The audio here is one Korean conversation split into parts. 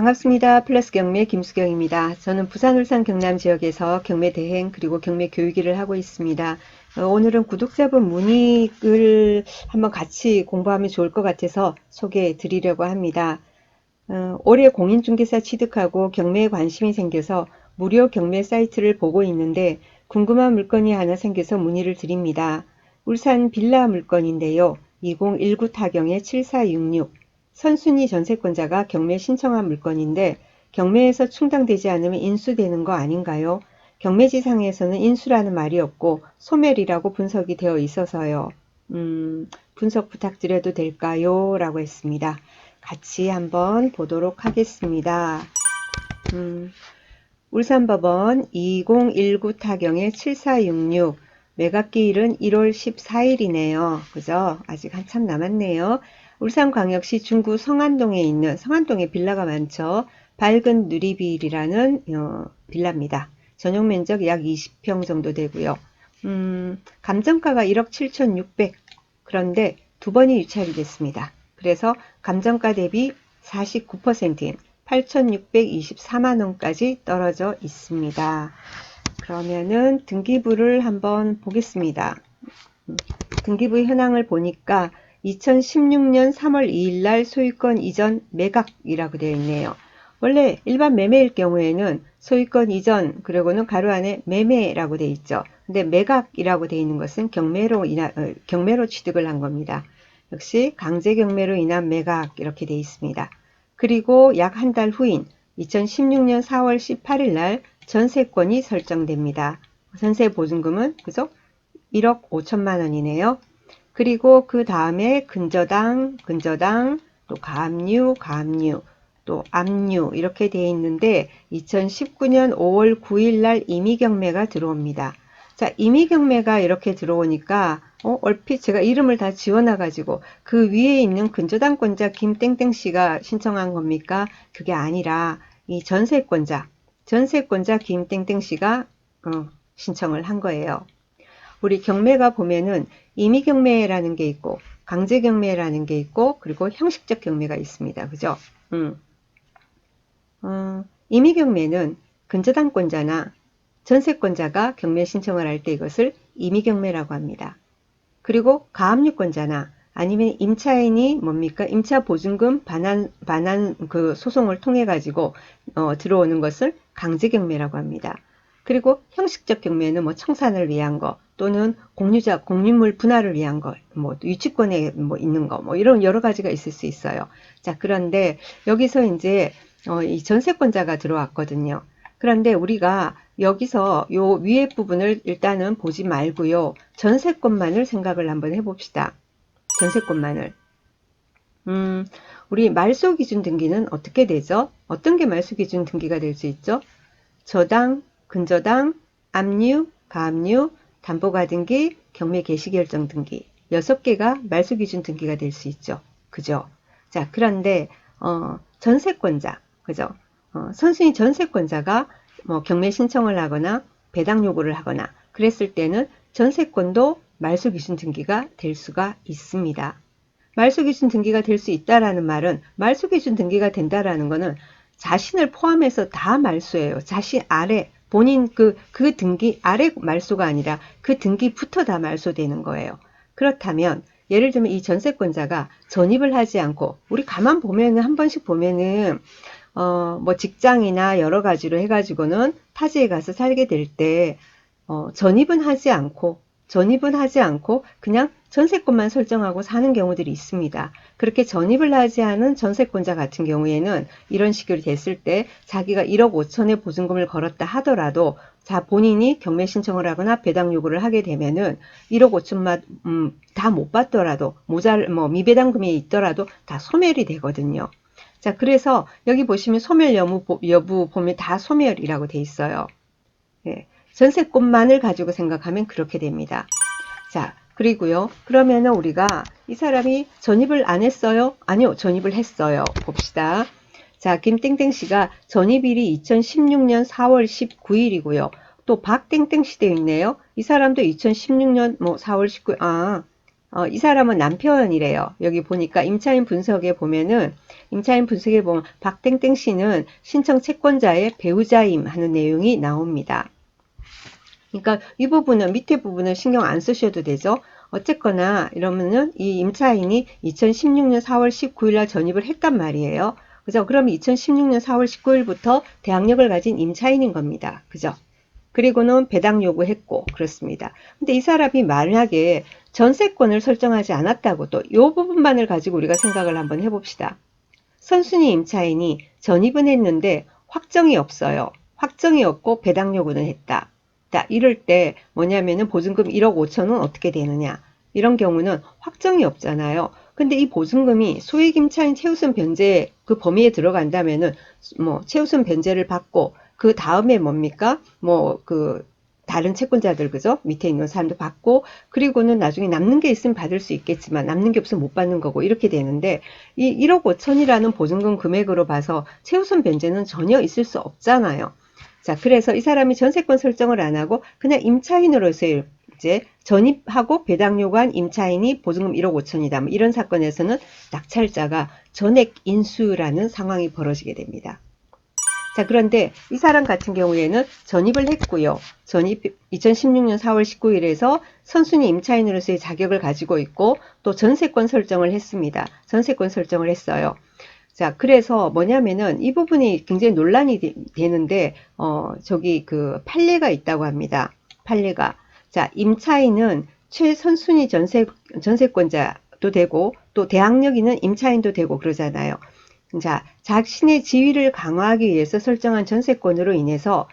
반갑습니다. 플러스 경매 김수경입니다. 저는 부산, 울산, 경남 지역에서 경매 대행 그리고 경매 교육일을 하고 있습니다. 오늘은 구독자분 문의를 한번 같이 공부하면 좋을 것 같아서 소개해 드리려고 합니다. 올해 공인중개사 취득하고 경매에 관심이 생겨서 무료 경매 사이트를 보고 있는데 궁금한 물건이 하나 생겨서 문의를 드립니다. 울산 빌라 물건인데요. 2019 타경의 7466 선순위 전세권자가 경매 신청한 물건인데 경매에서 충당되지 않으면 인수되는 거 아닌가요? 경매지상에서는 인수라는 말이 없고 소멸이라고 분석이 되어 있어서요. 분석 부탁드려도 될까요? 라고 했습니다. 같이 한번 보도록 하겠습니다. 울산법원 2019 타경의 7466 매각기일은 1월 14일이네요. 그죠? 아직 한참 남았네요. 울산광역시 중구 성안동에 있는 성안동에 빌라가 많죠. 밝은 누리빌이라는 빌라입니다. 전용 면적 약 20평 정도 되고요. 감정가가 1억 7,600 그런데 두 번이 유찰이 됐습니다. 그래서 감정가 대비 49%인 8,624만원까지 떨어져 있습니다. 그러면은 등기부를 한번 보겠습니다. 등기부 현황을 보니까 2016년 3월 2일 날 소유권 이전 매각이라고 되어 있네요. 원래 일반 매매일 경우에는 소유권 이전 그리고는 가로 안에 매매라고 되어 있죠. 근데 매각이라고 되어 있는 것은 경매로 취득을 한 겁니다. 역시 강제 경매로 인한 매각 이렇게 되어 있습니다. 그리고 약 한 달 후인 2016년 4월 18일 날 전세권이 설정됩니다. 전세 보증금은 그죠? 1억 5천만 원이네요. 그리고 그 다음에 근저당, 또 가압류, 또 압류 이렇게 되어 있는데 2019년 5월 9일 날 임의경매가 들어옵니다. 자, 임의경매가 이렇게 들어오니까 얼핏 제가 이름을 다 지워놔가지고 그 위에 있는 근저당권자 김땡땡 씨가 신청한 겁니까? 그게 아니라 이 전세권자 김땡땡 씨가 신청을 한 거예요. 우리 경매가 보면은 임의경매라는 게 있고 강제경매라는 게 있고 그리고 형식적 경매가 있습니다. 그죠? 임의경매는 근저당권자나 전세권자가 경매 신청을 할 때 이것을 임의경매라고 합니다. 그리고 가압류권자나 아니면 임차인이 뭡니까? 임차 보증금 반환 그 소송을 통해 가지고 들어오는 것을 강제경매라고 합니다. 그리고 형식적 경매는 뭐 청산을 위한 거 또는 공유물 분할을 위한 거, 뭐 유치권에 뭐 있는 거, 뭐 이런 여러 가지가 있을 수 있어요. 자, 그런데 여기서 이제 이 전세권자가 들어왔거든요. 그런데 우리가 여기서 요 위에 부분을 일단은 보지 말고요. 전세권만을 생각을 한번 해봅시다. 전세권만을. 우리 말소기준 등기는 어떻게 되죠? 어떤 게 말소기준 등기가 될 수 있죠? 저당, 근저당, 압류, 가압류, 담보가등기, 경매 개시결정 등기 6개가 말소기준 등기가 될 수 있죠. 그죠? 자, 그런데 전세권자, 그죠? 선순위 전세권자가 뭐 경매 신청을 하거나 배당 요구를 하거나 그랬을 때는 전세권도 말소기준 등기가 될 수가 있습니다. 말소기준 등기가 될 수 있다라는 말은 말소기준 등기가 된다라는 것은 자신을 포함해서 다 말소예요. 자신 아래 본인 그 등기 아래 말소가 아니라 그 등기부터 다 말소되는 거예요. 그렇다면 예를 들면 이 전세권자가 전입을 하지 않고 우리 가만 보면은 한 번씩 보면은 뭐 직장이나 여러 가지로 해가지고는 타지에 가서 살게 될 때 전입은 하지 않고 그냥 전세권만 설정하고 사는 경우들이 있습니다. 그렇게 전입을 하지 않은 전세권자 같은 경우에는 이런 식으로 됐을 때 자기가 1억 5천의 보증금을 걸었다 하더라도 자 본인이 경매 신청을 하거나 배당 요구를 하게 되면은 1억 5천만 다 못 받더라도 뭐 미배당금이 있더라도 다 소멸이 되거든요. 자, 그래서 여기 보시면 소멸 여부 보면 다 소멸이라고 돼 있어요. 예, 전세권만을 가지고 생각하면 그렇게 됩니다. 자, 그리고요. 그러면은 우리가 이 사람이 전입을 안 했어요? 아니요, 전입을 했어요. 봅시다. 자, 김땡땡 씨가 전입일이 2016년 4월 19일이고요. 또 박땡땡 씨 되어 있네요. 이 사람도 2016년 뭐 4월 19일, 이 사람은 남편이래요. 여기 보니까 임차인 분석에 보면은 박땡땡 씨는 신청 채권자의 배우자임 하는 내용이 나옵니다. 그러니까 이 부분은 밑에 부분은 신경 안 쓰셔도 되죠. 어쨌거나 이러면은 이 임차인이 2016년 4월 19일 날 전입을 했단 말이에요. 그죠? 그러면 2016년 4월 19일부터 대항력을 가진 임차인인 겁니다. 그죠? 그리고는 배당 요구했고 그렇습니다. 근데 이 사람이 만약에 전세권을 설정하지 않았다고 또 이 부분만을 가지고 우리가 생각을 한번 해봅시다. 선순위 임차인이 전입은 했는데 확정이 없어요. 확정이 없고 배당 요구는 했다. 이럴 때 뭐냐면은 보증금 1억 5천은 어떻게 되느냐. 이런 경우는 확정이 없잖아요. 근데 이 보증금이 소액 임차인 최우선 변제 그 범위에 들어간다면은 뭐 최우선 변제를 받고 그 다음에 뭡니까? 다른 채권자들 그죠? 밑에 있는 사람도 받고 그리고는 나중에 남는 게 있으면 받을 수 있겠지만 남는 게 없으면 못 받는 거고 이렇게 되는데 이 1억 5천이라는 보증금 금액으로 봐서 최우선 변제는 전혀 있을 수 없잖아요. 자, 그래서 이 사람이 전세권 설정을 안 하고 그냥 임차인으로서 이제 전입하고 배당 요구한 임차인이 보증금 1억 5천이다. 뭐 이런 사건에서는 낙찰자가 전액 인수라는 상황이 벌어지게 됩니다. 자, 그런데 이 사람 같은 경우에는 전입을 했고요. 2016년 4월 19일에서 선순위 임차인으로서의 자격을 가지고 있고 또 전세권 설정을 했습니다. 전세권 설정을 했어요. 자, 그래서 뭐냐면은 이 부분이 굉장히 논란이 되는데, 판례가 있다고 합니다. 판례가. 자, 임차인은 최선순위 전세권자도 되고, 또 대항력 있는 임차인도 되고 그러잖아요. 자, 자신의 지위를 강화하기 위해서 설정한 전세권으로 인해서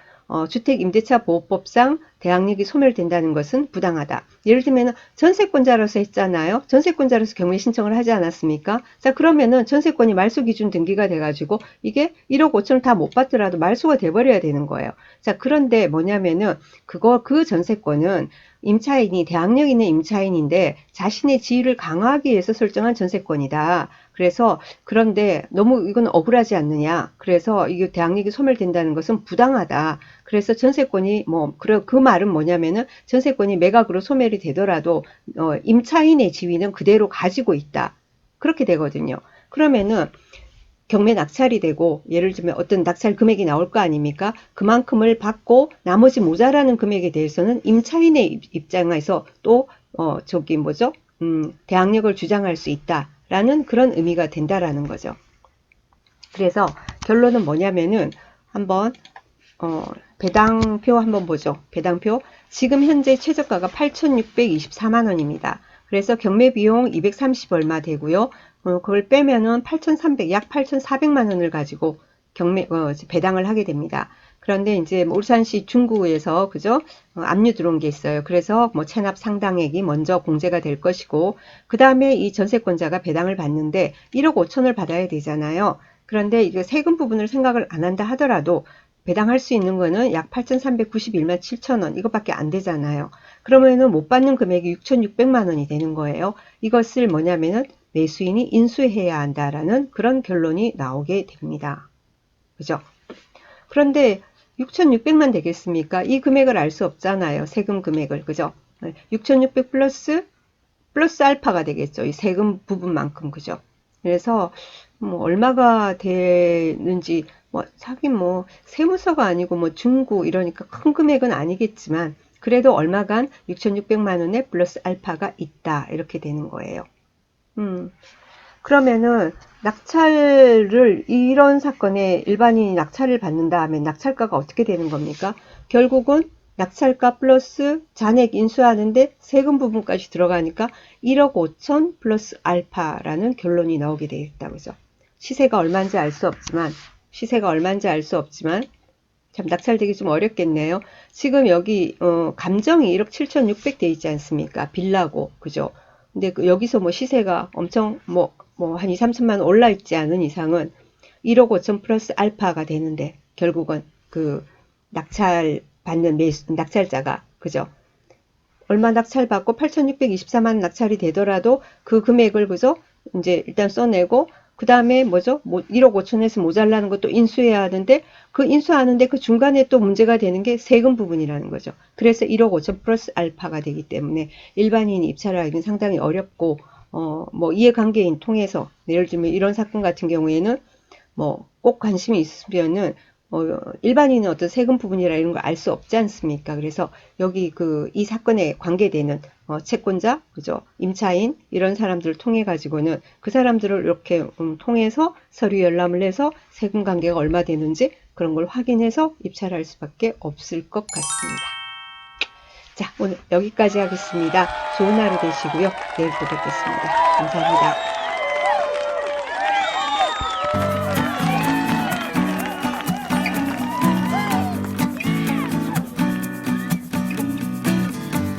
주택임대차보호법상 대항력이 소멸된다는 것은 부당하다. 예를 들면 전세권자로서 했잖아요. 전세권자로서 경매 신청을 하지 않았습니까? 자, 그러면은 전세권이 말소 기준 등기가 돼가지고 이게 1억 5천을 다 못 받더라도 말소가 돼버려야 되는 거예요. 자, 그런데 뭐냐면은 그 전세권은 임차인이 대항력 있는 임차인인데 자신의 지위를 강화하기 위해서 설정한 전세권이다. 그래서 그런데 너무 이건 억울하지 않느냐. 그래서 이게 대항력이 소멸된다는 것은 부당하다. 그래서 전세권이 그 말은 뭐냐면은 전세권이 매각으로 소멸이 되더라도 임차인의 지위는 그대로 가지고 있다. 그렇게 되거든요. 그러면은 경매 낙찰이 되고 예를 들면 어떤 낙찰 금액이 나올 거 아닙니까? 그만큼을 받고 나머지 모자라는 금액에 대해서는 임차인의 입장에서 또 대항력을 주장할 수 있다라는 그런 의미가 된다라는 거죠. 그래서 결론은 뭐냐면은 한번 배당표 한번 보죠. 배당표. 지금 현재 최저가가 8,624만 원입니다. 그래서 경매 비용 230 얼마 되고요. 그걸 빼면은 약 8,400만 원을 가지고 배당을 하게 됩니다. 그런데 이제 울산시 중구에서 그죠? 압류 들어온 게 있어요. 그래서 체납 상당액이 먼저 공제가 될 것이고 그 다음에 이 전세권자가 배당을 받는데 1억 5천을 받아야 되잖아요. 그런데 이거 세금 부분을 생각을 안 한다 하더라도 배당할 수 있는 거는 약 8,391만 7천 원 이것밖에 안 되잖아요. 그러면은 못 받는 금액이 6,600만 원이 되는 거예요. 이것을 뭐냐면은 매수인이 인수해야 한다라는 그런 결론이 나오게 됩니다. 그죠? 그런데 6,600만 되겠습니까? 이 금액을 알 수 없잖아요. 세금 금액을. 그죠? 6,600 플러스 알파가 되겠죠. 이 세금 부분만큼. 그죠? 그래서 얼마가 되는지 하긴 세무서가 아니고 중고 이러니까 큰 금액은 아니겠지만 그래도 얼마간 6,600만 원에 플러스 알파가 있다. 이렇게 되는 거예요. 그러면은 이런 사건에 일반인이 낙찰을 받는다 하면 낙찰가가 어떻게 되는 겁니까? 결국은 낙찰가 플러스 잔액 인수하는데 세금 부분까지 들어가니까 1억 5천 플러스 알파라는 결론이 나오게 되겠다. 그죠? 시세가 얼마인지 알 수 없지만 참 낙찰되기 좀 어렵겠네요. 지금 여기 감정이 1억 7,600 돼 있지 않습니까? 빌라고. 그죠? 근데 여기서 시세가 엄청 한 2, 3천만 원 올라 있지 않은 이상은 1억 5천 플러스 알파가 되는데 결국은 그 낙찰 받는 낙찰자가 그죠? 얼마 낙찰받고 8,624만 낙찰이 되더라도 그 금액을 그죠? 이제 일단 써내고 그 다음에 뭐죠? 1억 5천에서 모자라는 것도 인수해야 하는데 그 인수하는데 그 중간에 또 문제가 되는 게 세금 부분이라는 거죠. 그래서 1억 5천 플러스 알파가 되기 때문에 일반인이 입찰을 하기는 상당히 어렵고 뭐 이해관계인 통해서 예를 들면 이런 사건 같은 경우에는 뭐 꼭 관심이 있으면은 일반인은 어떤 세금 부분이라 이런 걸 알 수 없지 않습니까? 그래서 여기 이 사건에 관계되는 채권자, 그죠? 임차인 이런 사람들을 통해 가지고는 그 사람들을 이렇게 통해서 서류 열람을 해서 세금 관계가 얼마 되는지 그런 걸 확인해서 입찰할 수밖에 없을 것 같습니다. 자, 오늘 여기까지 하겠습니다. 좋은 하루 되시고요. 내일 또 뵙겠습니다. 감사합니다.